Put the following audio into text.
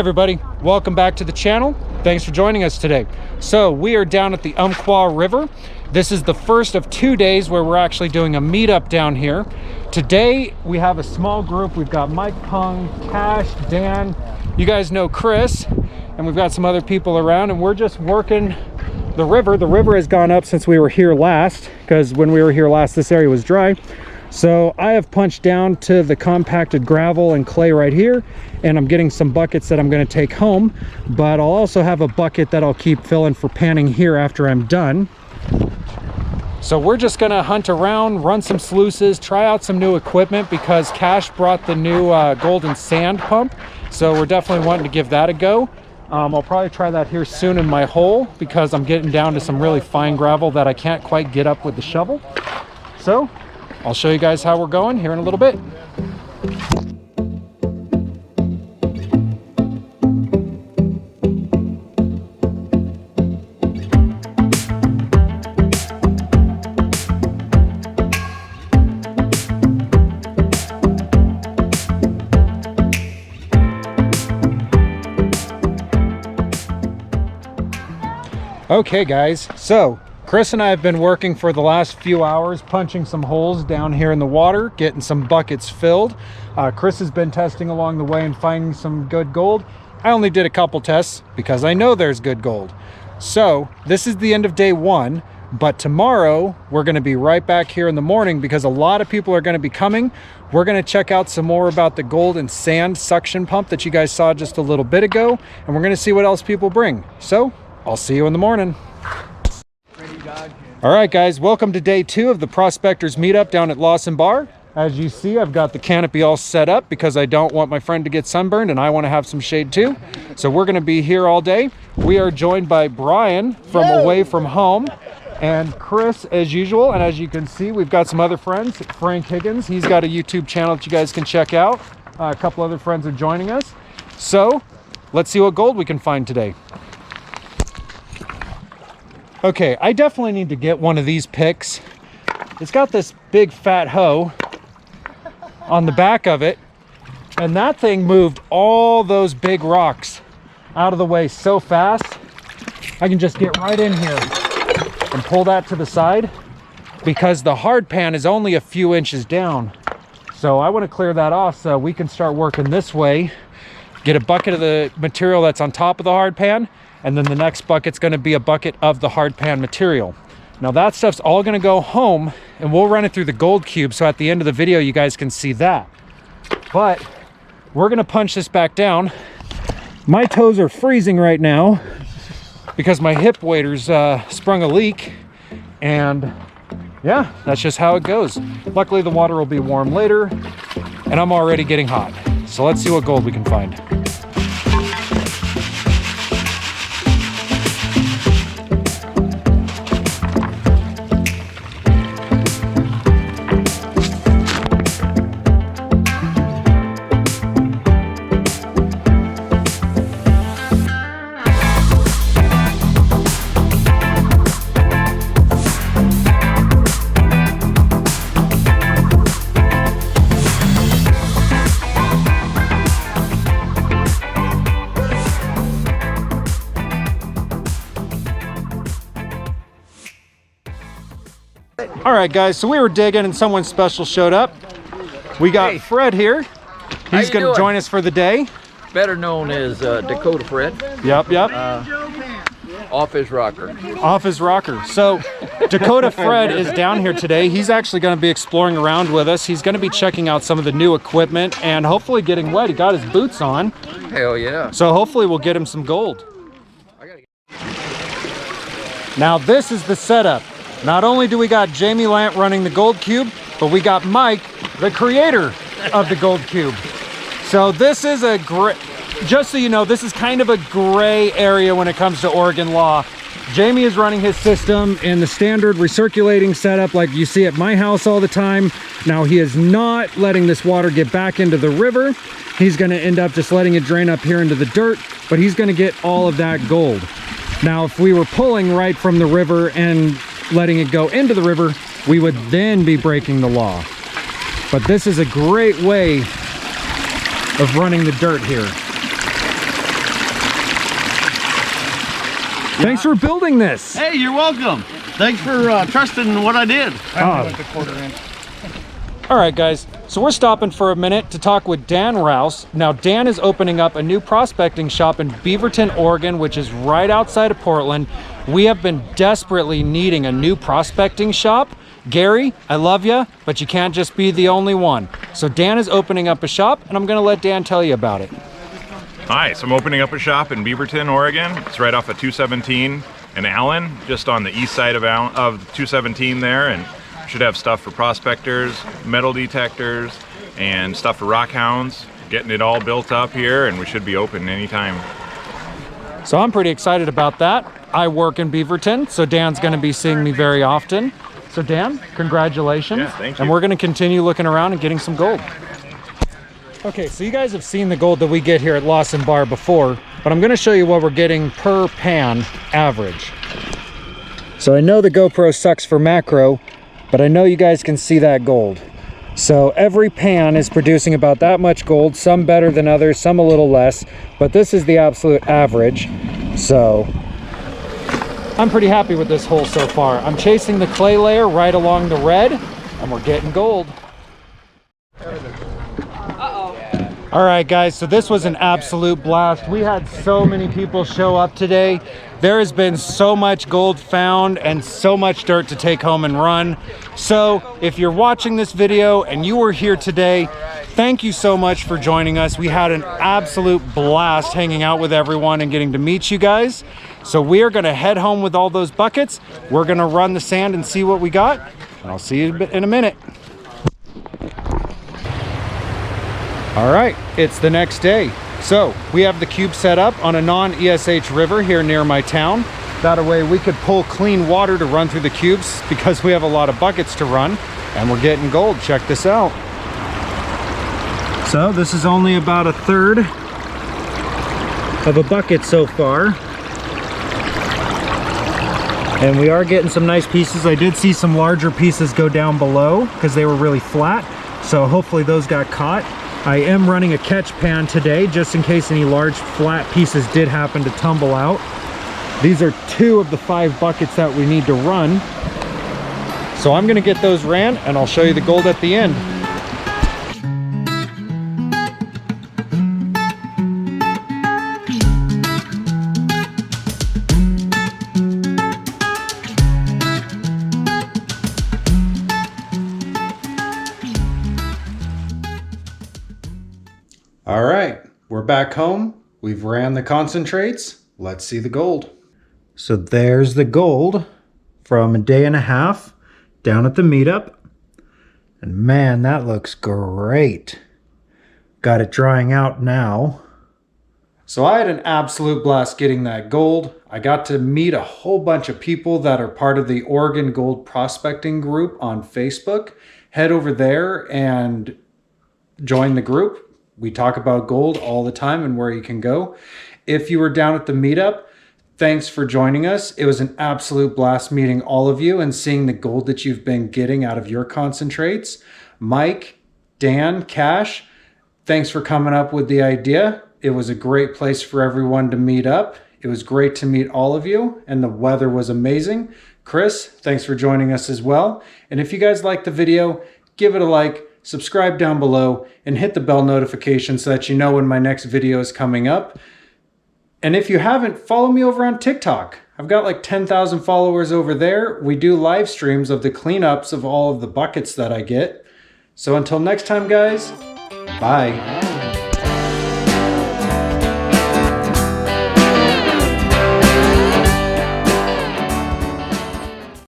everybody, welcome back to the channel. Thanks for joining us today. So we are down at the Umpqua River. This is the first of 2 days where we're actually doing a meetup down here. Today we have a small group. We've got Mike, Pung, Cash, Dan, you guys know Chris, and we've got some other people around, and we're just working the river. The river has gone up since we were here last, because when we were here last this area was dry. So I have punched down to the compacted gravel and clay right here, and I'm getting some buckets that I'm going to take home, but I'll also have a bucket that I'll keep filling for panning here after I'm done. So we're just going to hunt around, run some sluices, try out some new equipment, because Cash brought the new golden sand pump, so we're definitely wanting to give that a go. I'll probably try that here soon in my hole, because I'm getting down to some really fine gravel that I can't quite get up with the shovel. So I'll show you guys how we're going here in a little bit. Okay guys, so Chris and I have been working for the last few hours, punching some holes down here in the water, getting some buckets filled. Chris has been testing along the way and finding some good gold. I only did a couple tests because I know there's good gold. So this is the end of day one, but tomorrow we're going to be right back here in the morning because a lot of people are going to be coming. We're going to check out some more about the golden sand suction pump that you guys saw just a little bit ago, and we're going to see what else people bring. So I'll see you in the morning. All right guys, welcome to day 2 of the Prospectors Meetup down at Lawson Bar. As you see, I've got the canopy all set up because I don't want my friend to get sunburned and I want to have some shade too. So we're going to be here all day. We are joined by Brian from Away From Home and Chris as usual. And as you can see, we've got some other friends. Frank Higgins, he's got a YouTube channel that you guys can check out. A couple other friends are joining us. So let's see what gold we can find today. Okay, I definitely need to get one of these picks. It's got this big fat hoe on the back of it, and that thing moved all those big rocks out of the way so fast. I can just get right in here and pull that to the side because the hard pan is only a few inches down. So I want to clear that off so we can start working this way, get a bucket of the material that's on top of the hard pan, and then the next bucket's going to be a bucket of the hard pan material. Now that stuff's all going to go home, and we'll run it through the gold cube, so at the end of the video you guys can see that. But we're going to punch this back down. My toes are freezing right now because my hip waders sprung a leak, and yeah, that's just how it goes. Luckily the water will be warm later, and I'm already getting hot. So let's see what gold we can find. All right guys, so we were digging and someone special showed up. We got Fred here. He's going to join us for the day. Better known as Dakota Fred. Yep. Off his rocker. Off his rocker. So Dakota Fred is down here today. He's actually going to be exploring around with us. He's going to be checking out some of the new equipment and hopefully getting wet. He got his boots on. Hell yeah. So hopefully we'll get him some gold. Now this is the setup. Not only do we got Jamie Lant running the gold cube, but we got Mike, the creator of the gold cube. So this is a great, just so you know, this is kind of a gray area when it comes to Oregon law. Jamie is running his system in the standard recirculating setup like you see at my house all the time. Now he is not letting this water get back into the river. He's going to end up just letting it drain up here into the dirt, but he's going to get all of that gold. Now if we were pulling right from the river and letting it go into the river, we would then be breaking the law. But this is a great way of running the dirt here. Thanks for building this. Hey, you're welcome. Thanks for trusting in what I did. All right, guys. So we're stopping for a minute to talk with Dan Rouse. Now, Dan is opening up a new prospecting shop in Beaverton, Oregon, which is right outside of Portland. We have been desperately needing a new prospecting shop. Gary, I love you, but you can't just be the only one. So Dan is opening up a shop, and I'm going to let Dan tell you about it. Hi, so I'm opening up a shop in Beaverton, Oregon. It's right off of 217 and Allen, just on the east side of 217 there, and should have stuff for prospectors, metal detectors, and stuff for rock hounds. Getting it all built up here, and we should be open anytime. So I'm pretty excited about that. I work in Beaverton, so Dan's going to be seeing me very often. So Dan, congratulations. Yeah, thank you. And we're going to continue looking around and getting some gold. Okay, so you guys have seen the gold that we get here at Lawson Bar before, but I'm going to show you what we're getting per pan average. So I know the GoPro sucks for macro, but I know you guys can see that gold. So every pan is producing about that much gold, some better than others, some a little less, but this is the absolute average. So I'm pretty happy with this hole so far. I'm chasing the clay layer right along the red, and we're getting gold. All right, guys, so this was an absolute blast. We had so many people show up today. There has been so much gold found and so much dirt to take home and run. So if you're watching this video and you were here today, thank you so much for joining us. We had an absolute blast hanging out with everyone and getting to meet you guys. So we are gonna head home with all those buckets. We're gonna run the sand and see what we got. And I'll see you in a minute. All right, it's the next day. So we have the cube set up on a non-ESH river here near my town. That way we could pull clean water to run through the cubes because we have a lot of buckets to run and we're getting gold. Check this out. So this is only about a third of a bucket so far. And we are getting some nice pieces. I did see some larger pieces go down below because they were really flat. So hopefully those got caught. I am running a catch pan today just in case any large flat pieces did happen to tumble out. These are 2 of the 5 buckets that we need to run. So I'm gonna get those ran and I'll show you the gold at the end. All right, we're back home. We've ran the concentrates. Let's see the gold. So there's the gold from a day and a half down at the meetup. And man, that looks great. Got it drying out now. So I had an absolute blast getting that gold. I got to meet a whole bunch of people that are part of the Oregon Gold Prospecting group on Facebook. Head over there and join the group. We talk about gold all the time and where you can go. If you were down at the meetup, thanks for joining us. It was an absolute blast meeting all of you and seeing the gold that you've been getting out of your concentrates. Mike, Dan, Cash, thanks for coming up with the idea. It was a great place for everyone to meet up. It was great to meet all of you and the weather was amazing. Chris, thanks for joining us as well. And if you guys liked the video, give it a like, subscribe down below, and hit the bell notification so that you know when my next video is coming up. And if you haven't, follow me over on TikTok. I've got like 10,000 followers over there. We do live streams of the cleanups of all of the buckets that I get. So until next time, guys, bye.